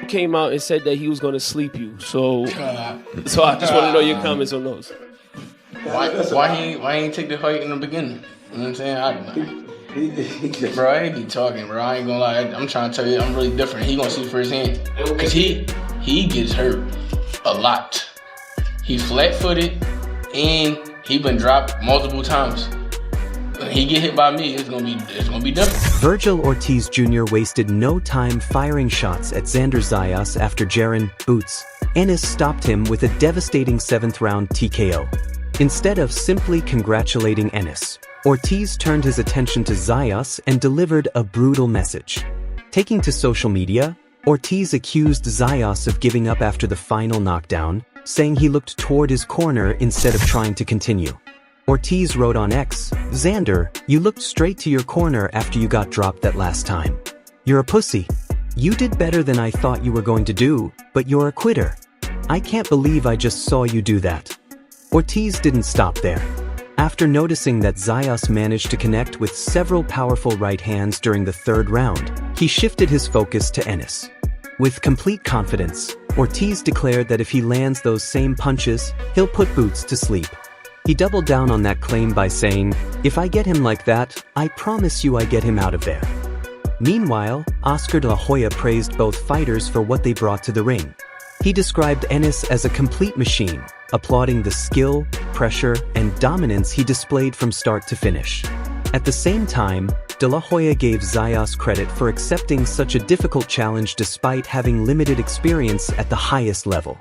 came out and said that he was going to sleep you. So I just want to know your comments on those. Why he ain't take the fight in the beginning? You know what I'm saying? Bro, I ain't be talking, bro. I ain't gonna lie. I'm trying to tell you, I'm really different. He gonna see firsthand. Cause he gets hurt a lot. He's flat-footed and he been dropped multiple times. When he get hit by me, it's gonna be different. Vergil Ortiz Jr. wasted no time firing shots at Xander Zayas after Jaron Ennis stopped him with a devastating 7th-round TKO. Instead of simply congratulating Ennis, Ortiz turned his attention to Zayas and delivered a brutal message. Taking to social media, Ortiz accused Zayas of giving up after the final knockdown, saying he looked toward his corner instead of trying to continue. Ortiz wrote on X, "Xander, you looked straight to your corner after you got dropped that last time. You're a pussy. You did better than I thought you were going to do, but you're a quitter. I can't believe I just saw you do that." Ortiz didn't stop there. After noticing that Zayas managed to connect with several powerful right hands during the 3rd round, he shifted his focus to Ennis. With complete confidence, Ortiz declared that if he lands those same punches, he'll put Boots to sleep. He doubled down on that claim by saying, "If I get him like that, I promise you I get him out of there." Meanwhile, Oscar De La Hoya praised both fighters for what they brought to the ring. He described Ennis as a complete machine, applauding the skill, pressure, and dominance he displayed from start to finish. At the same time, De La Hoya gave Zayas credit for accepting such a difficult challenge despite having limited experience at the highest level.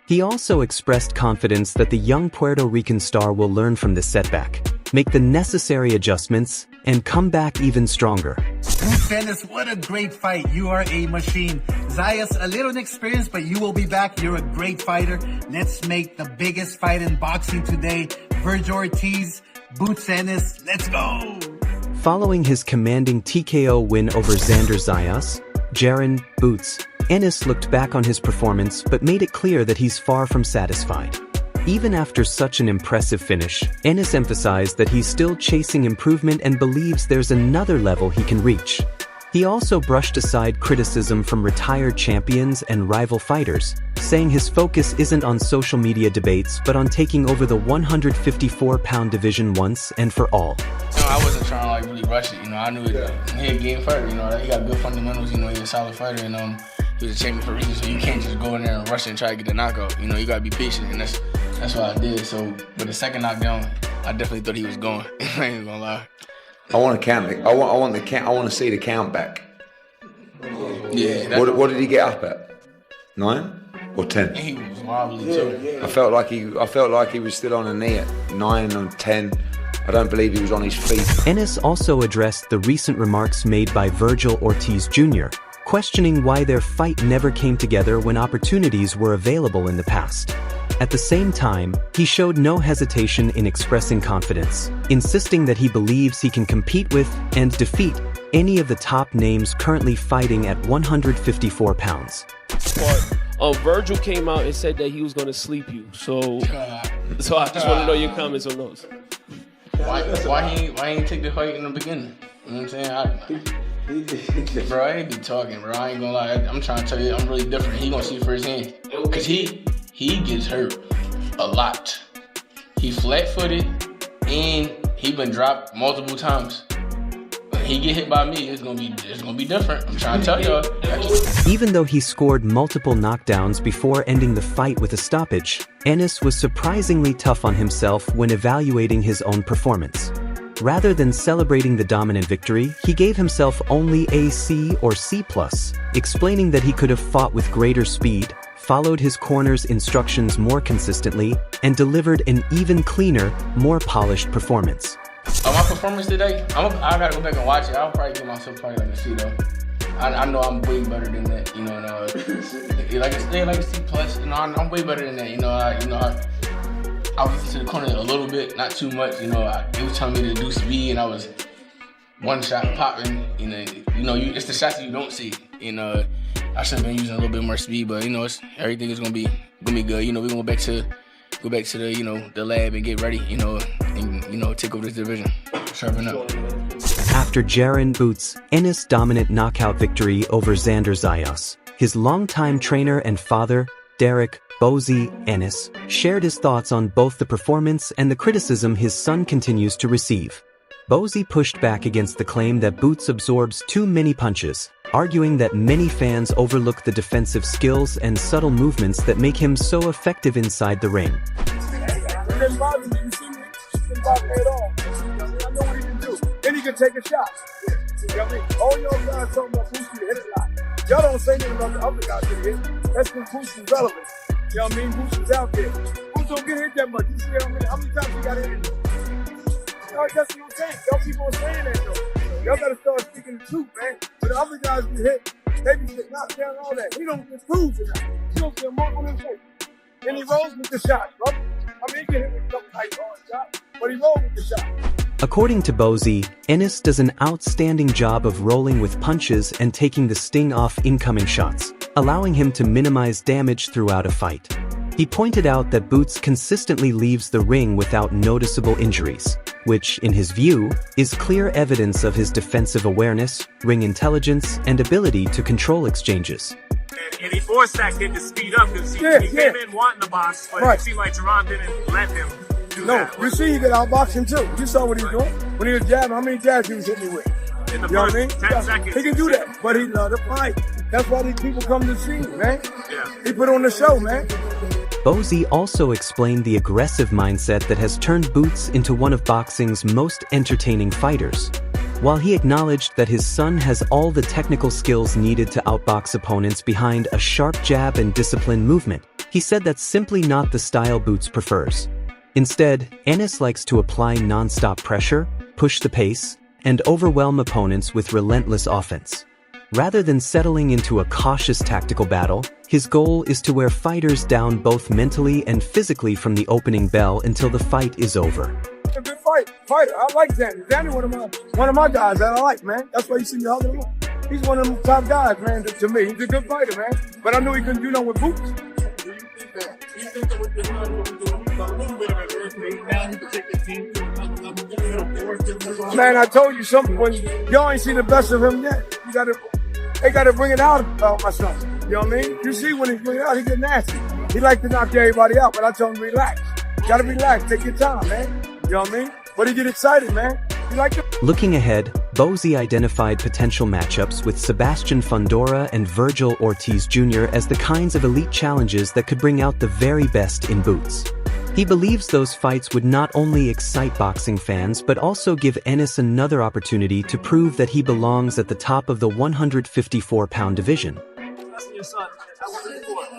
He also expressed confidence that the young Puerto Rican star will learn from this setback, make the necessary adjustments, and come back even stronger. Ennis, what a great fight. You are a machine. Zayas, a little inexperienced, but you will be back. You're a great fighter. Let's make the biggest fight in boxing today. Vergil Ortiz, Ennis, let's go! Following his commanding TKO win over Xander Zayas, Jaron Ennis looked back on his performance but made it clear that he's far from satisfied. Even after such an impressive finish, Ennis emphasized that he's still chasing improvement and believes there's another level he can reach. He also brushed aside criticism from retired champions and rival fighters, saying his focus isn't on social media debates but on taking over the 154-pound division once and for all. I wasn't trying to really rush it. I knew he a game fighter. He got good fundamentals. He's a solid fighter, and he was a champion for a reason. So you can't just go in there and rush it and try to get the knockout. You gotta be patient, and that's what I did. So with the second knockdown, I definitely thought he was going. I ain't gonna lie. I want to count it. I want to see the count back. Yeah. What did he get up at? 9 or 10? He was wobbly too. I felt like he was still on a knee at 9 or 10. I don't believe he was on his feet. Ennis also addressed the recent remarks made by Vergil Ortiz Jr., questioning why their fight never came together when opportunities were available in the past. At the same time, he showed no hesitation in expressing confidence, insisting that he believes he can compete with and defeat any of the top names currently fighting at 154 pounds. But Vergil came out and said that he was going to sleep you. So I just want to know your comments on those. Why he ain't take the fight in the beginning? You know what I'm saying? Bro, I ain't be talking, bro. I ain't gonna lie. I'm trying to tell you, I'm really different. He gonna see firsthand. Cause he gets hurt a lot. He's flat-footed and he been dropped multiple times. When he get hit by me, it's gonna be different. I'm trying to tell y'all. Even though he scored multiple knockdowns before ending the fight with a stoppage, Ennis was surprisingly tough on himself when evaluating his own performance. Rather than celebrating the dominant victory, he gave himself only a C or C+, explaining that he could have fought with greater speed, followed his corner's instructions more consistently, and delivered an even cleaner, more polished performance. My performance today, I gotta go back and watch it. I'll probably give myself probably like a C though. I know I'm way better than that, and like a C+. I'm way better than that. I was to the corner a little bit, not too much. It was telling me to do speed, and I was one shot popping. It's the shots that you don't see. I should have been using a little bit more speed, but everything is gonna be good. We're gonna go back to the lab and get ready. And take over this division, sharpen up. After Jaron Ennis' dominant knockout victory over Xander Zayas, his longtime trainer and father, Vergil Ennis, shared his thoughts on both the performance and the criticism his son continues to receive. Vergil pushed back against the claim that Boots absorbs too many punches, arguing that many fans overlook the defensive skills and subtle movements that make him so effective inside the ring. It didn't bother me. You see me? It didn't bother me at all. I know what he can do. And he can take a shot. You know what I mean? All y'all guys talking about Boots hit a lot. Y'all don't say anything about the other guys that hit. That's because Boots is relevant. You know what I mean? Boots is out there. Boots don't get hit that much. You see how many times he got hit? That's what I'm saying. Y'all keep on saying that though. Y'all gotta start speaking the truth, man. But the other guys get hit, they be get knocked down, all that. He don't get bruised enough. He don't get a mark on his face. And he rolls with the shot, bro. I mean, he get hit with some tight hard shot, but he rolls with the shot. According to Vergil, Ennis does an outstanding job of rolling with punches and taking the sting off incoming shots, allowing him to minimize damage throughout a fight. He pointed out that Boots consistently leaves the ring without noticeable injuries, which, in his view, is clear evidence of his defensive awareness, ring intelligence, and ability to control exchanges. And he forced that kid to speed up because he came in wanting the box, but it seemed like Jaron didn't let him do that. No, you see he could outbox him too. You saw what he was doing when he was jabbing. How many jabs he was hitting me with? In the you know first what I mean? 10 seconds. He can do that, but he loved to fight. That's why these people come to see him, man. Yeah. He put on the show, man. Vergil also explained the aggressive mindset that has turned Boots into one of boxing's most entertaining fighters. While he acknowledged that his son has all the technical skills needed to outbox opponents behind a sharp jab and disciplined movement, he said that's simply not the style Boots prefers. Instead, Ennis likes to apply non-stop pressure, push the pace, and overwhelm opponents with relentless offense. Rather than settling into a cautious tactical battle, his goal is to wear fighters down both mentally and physically from the opening bell until the fight is over. A good fighter. I like Xander. Xander one of my guys that I like, man. That's why you see me hugging him. He's one of them top guys, man. To me, he's a good fighter, man. But I knew he couldn't do nothing with Boots. Do you think that with this run, what we're doing, a little bit of adversity, now he can take the team to another level? Man, I told you something. When y'all ain't seen the best of him yet, they gotta bring it out about my son. You know what I mean? You see when he bring it out, he get nasty. He like to knock everybody out, but I tell him relax. Gotta relax, take your time, man. You know what I mean? But he get excited, man. He like to. Looking ahead, Vergil identified potential matchups with Sebastian Fundora and Vergil Ortiz Jr. as the kinds of elite challenges that could bring out the very best in Boots. He believes those fights would not only excite boxing fans but also give Ennis another opportunity to prove that he belongs at the top of the 154-pound division.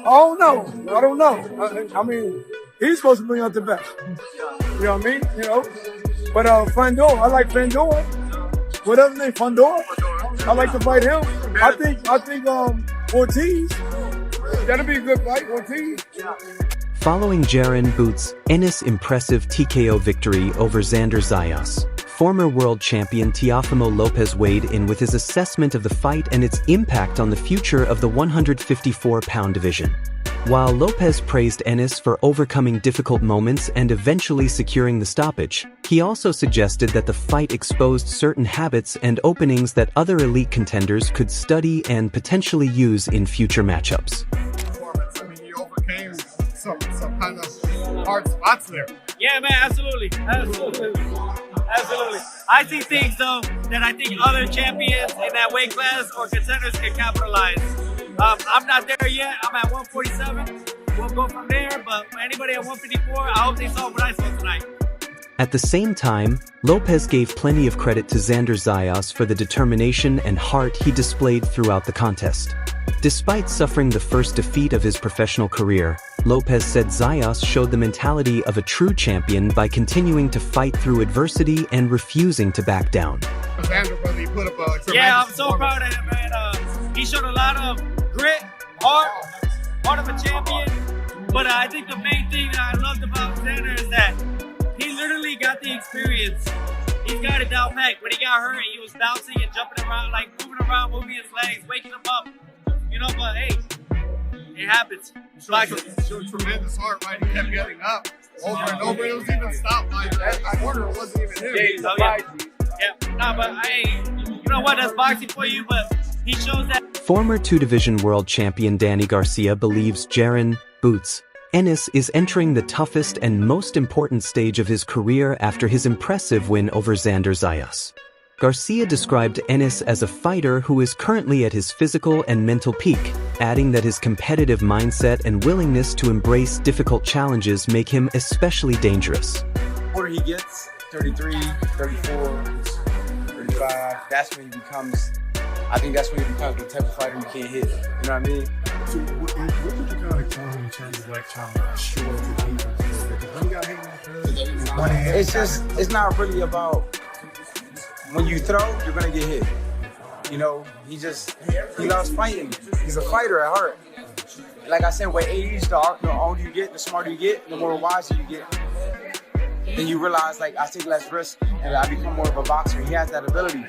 Oh, no. I don't know. I mean, he's supposed to bring out the best. You know what I mean? You know? But Fundora, I like Fundora. Whatever name, Fundora. I like to fight him. I think Ortiz. That'll be a good fight, Ortiz. Following Jaron Ennis' impressive TKO victory over Xander Zayas, former world champion Teofimo Lopez weighed in with his assessment of the fight and its impact on the future of the 154-pound division. While Lopez praised Ennis for overcoming difficult moments and eventually securing the stoppage, he also suggested that the fight exposed certain habits and openings that other elite contenders could study and potentially use in future matchups. I mean, you overcame some kind of hard spots there. Yeah, man, absolutely. I see things, though, that I think other champions in that weight class or contenders can capitalize. I'm not there yet. I'm at 147. We'll go from there, but anybody at 154, I hope they saw what I saw tonight. At the same time, Lopez gave plenty of credit to Xander Zayas for the determination and heart he displayed throughout the contest. Despite suffering the first defeat of his professional career, Lopez said Zayas showed the mentality of a true champion by continuing to fight through adversity and refusing to back down. Xander, brother, you put up a tremendous I'm so proud of him, man. He showed a lot of grit, heart of a champion. But I think the main thing that I loved about Xander is that he literally got the experience. He's got it down pat. When he got hurt, he was bouncing and jumping around, like moving his legs, waking him up. You know, but hey, it happens. Showed tremendous heart, right? He kept getting up over and over. It was even stopped by that corner. It wasn't even him. Yeah, but hey, you know what? That's boxing for you, but he shows that. Former two-division world champion Danny Garcia believes Jaron "Boots" Ennis is entering the toughest and most important stage of his career after his impressive win over Xander Zayas. Garcia described Ennis as a fighter who is currently at his physical and mental peak, adding that his competitive mindset and willingness to embrace difficult challenges make him especially dangerous. The older he gets, 33, 34, 35, that's when he becomes, I think that's when he becomes the type of fighter you can't hit. You know what I mean? So what would you kind of tell him in terms of like trying to shore up the defense? Because he got hit It's just, it's not really about, when you throw, you're gonna get hit. You know, he loves fighting. He's a fighter at heart. Like I said, with age, the older you get, the smarter you get, the more wiser you get. Then you realize, like, I take less risk and I become more of a boxer. He has that ability.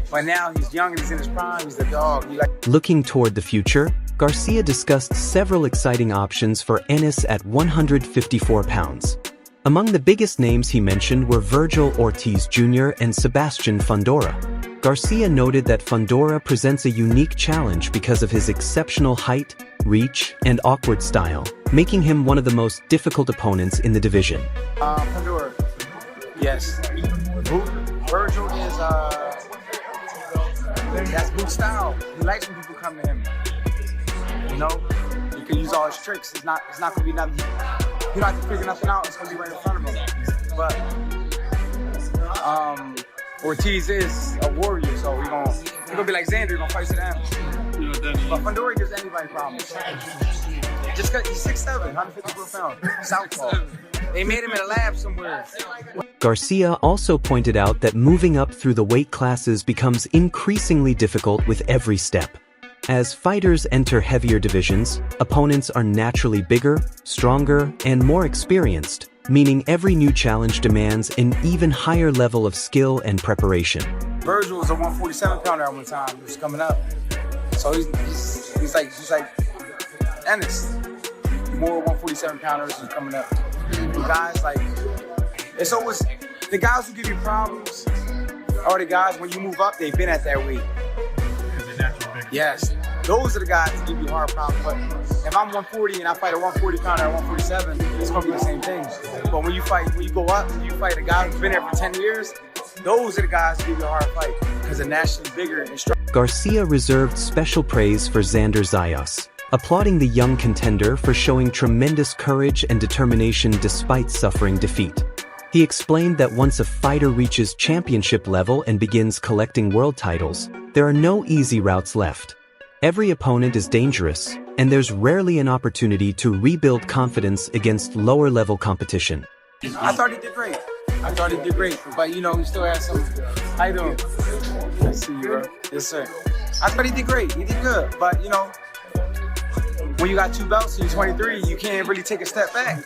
But now he's young and he's in his prime, he's the dog. Looking toward the future, Garcia discussed several exciting options for Ennis at 154 pounds. Among the biggest names he mentioned were Vergil Ortiz Jr. and Sebastian Fundora. Garcia noted that Fundora presents a unique challenge because of his exceptional height, reach, and awkward style, making him one of the most difficult opponents in the division. Fundora, yes. Vergil is, that's Boot style. He likes when people come to him. You know, you can use all his tricks. It's not gonna be nothing. You don't have to figure nothing out. It's gonna be right in front of him. But Ortiz is a warrior, so he's gonna be like Xander. He's gonna fight to the end. But Fundora gives anybody problems. Just because he's 6'7", 154 pounds, southpaw. They made him in a lab somewhere. Garcia also pointed out that moving up through the weight classes becomes increasingly difficult with every step. As fighters enter heavier divisions, opponents are naturally bigger, stronger, and more experienced, meaning every new challenge demands an even higher level of skill and preparation. Vergil was a 147-pounder at one time. He was coming up, so he's like Ennis. More 147-pounders who's coming up. The guys like it's always the guys who give you problems are the guys when you move up. They've been at that weight. Yes, those are the guys that give you hard problems. But if I'm 140 and I fight a 140 pounder at 147, it's gonna be the same thing. But when you go up and you fight a guy who's been there for 10 years, those are the guys who give you a hard fight because they're naturally bigger and stronger. Garcia reserved special praise for Xander Zayas, applauding the young contender for showing tremendous courage and determination despite suffering defeat. He explained that once a fighter reaches championship level and begins collecting world titles, there are no easy routes left. Every opponent is dangerous, and there's rarely an opportunity to rebuild confidence against lower-level competition. I thought he did great. But you know, he still has some height on him. Let's see you, bro. Yes, sir. I thought he did great. He did good. But you know, when you got 2 belts and you're 23, you can't really take a step back.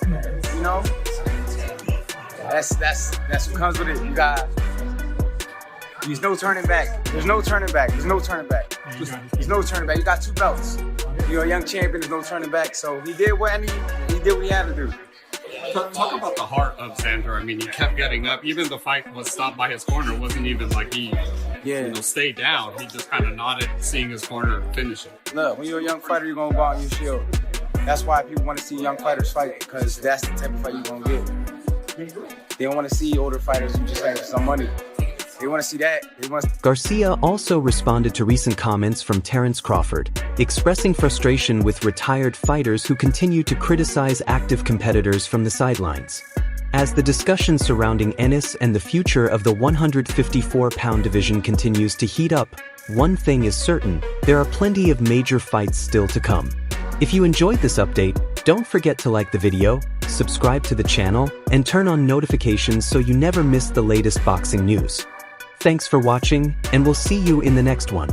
You know, that's what comes with it. You got. There's no turning back. There's no turning back. You got 2 belts. You're a young champion. There's no turning back. So he did what he had to do. Talk about the heart of Xander. I mean, he kept getting up. Even the fight was stopped by his corner. It wasn't even like he stayed down. He just kind of nodded, seeing his corner finish it. Look, when you're a young fighter, you're going to go out and you shield. That's why people want to see young fighters fight, because that's the type of fight you're going to get. They don't want to see older fighters who just have some money. They want to see that. Garcia also responded to recent comments from Terrence Crawford, expressing frustration with retired fighters who continue to criticize active competitors from the sidelines. As the discussion surrounding Ennis and the future of the 154-pound division continues to heat up, one thing is certain: there are plenty of major fights still to come. If you enjoyed this update, don't forget to like the video, subscribe to the channel, and turn on notifications so you never miss the latest boxing news. Thanks for watching, and we'll see you in the next one.